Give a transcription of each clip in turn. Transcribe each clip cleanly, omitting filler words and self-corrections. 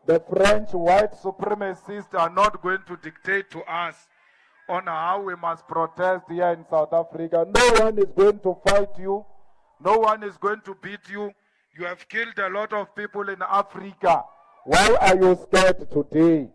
The French white supremacists are not going to dictate to us on how we must protest here in South Africa. No one is going to fight you. No one is going to beat you. You have killed a lot of people in Africa. Why are you scared today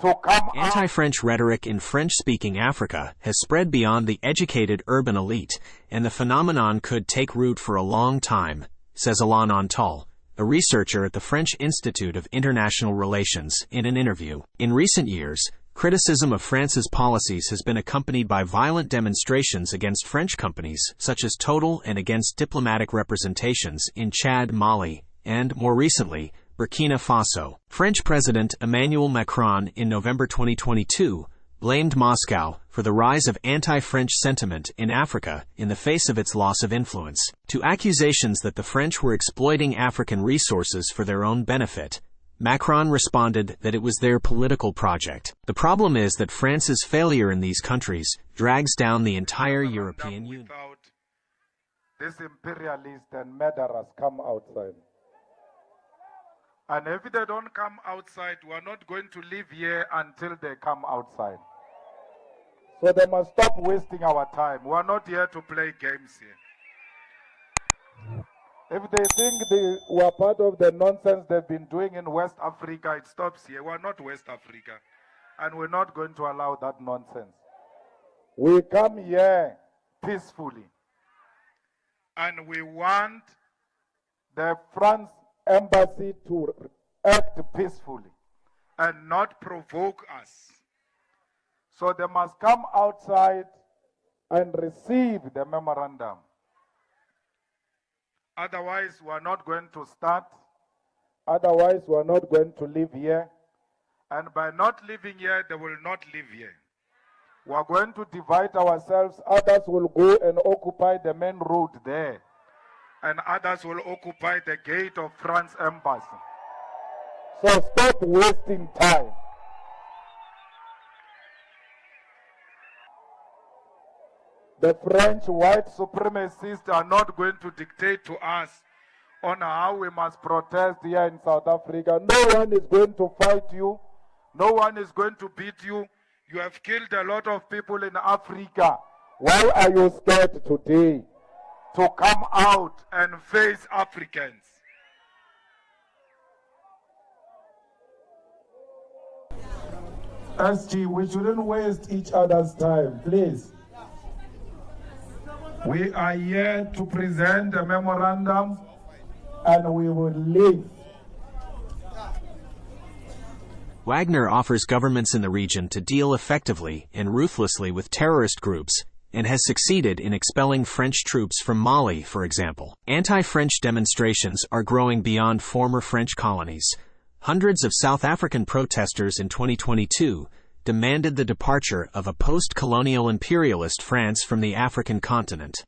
to come out? Anti-French rhetoric in French-speaking Africa has spread beyond the educated urban elite, and the phenomenon could take root for a long time, says Alain Antal, a researcher at the French Institute of International Relations, in an interview. In recent years, criticism of France's policies has been accompanied by violent demonstrations against French companies, such as Total, and against diplomatic representations in Chad, Mali, and, more recently, Burkina Faso. French President Emmanuel Macron, in November 2022, blamed Moscow for the rise of anti-French sentiment in Africa in the face of its loss of influence. To accusations that the French were exploiting African resources for their own benefit, Macron responded that it was their political project. The problem is that France's failure in these countries drags down the entire European Union. This imperialist and murderers come outside. And if they don't come outside, we are not going to live here until they come outside. So they must stop wasting our time. We are not here to play games here. If they think we are part of the nonsense they've been doing in West Africa, it stops here. We are not West Africa. And we're not going to allow that nonsense. We come here peacefully. And we want the France embassy to act peacefully and not provoke us. So they must come outside and receive the memorandum. Otherwise, we are not going to start. Otherwise, we are not going to live here. And by not living here, they will not live here. We are going to divide ourselves. Others will go and occupy the main road there. And others will occupy the gate of France embassy. So stop wasting time. The French white supremacists are not going to dictate to us on how we must protest here in South Africa. No one is going to fight you. No one is going to beat you. You have killed a lot of people in Africa. Why are you scared today to come out and face Africans? SG, we shouldn't waste each other's time, please. We are here to present a memorandum and we will leave. Wagner offers governments in the region to deal effectively and ruthlessly with terrorist groups, and has succeeded in expelling French troops from Mali, for example. Anti-French demonstrations are growing beyond former French colonies. Hundreds of South African protesters in 2022 demanded the departure of a post-colonial imperialist France from the African continent.